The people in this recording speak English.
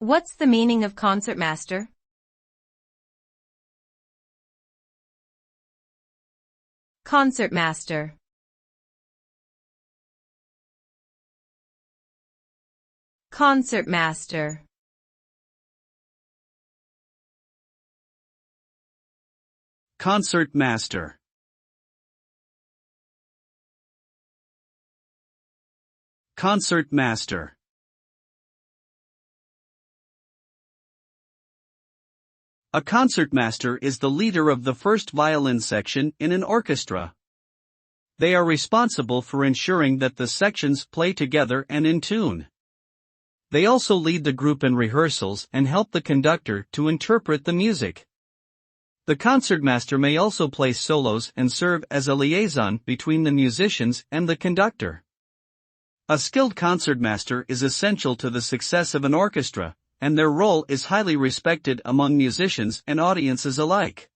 What's the meaning of concertmaster? Concertmaster. Concertmaster. Concertmaster. Concertmaster. A concertmaster is the leader of the first violin section in an orchestra. They are responsible for ensuring that the sections play together and in tune. They also lead the group in rehearsals and help the conductor to interpret the music. The concertmaster may also play solos and serve as a liaison between the musicians and the conductor. A skilled concertmaster is essential to the success of an orchestra, and their role is highly respected among musicians and audiences alike.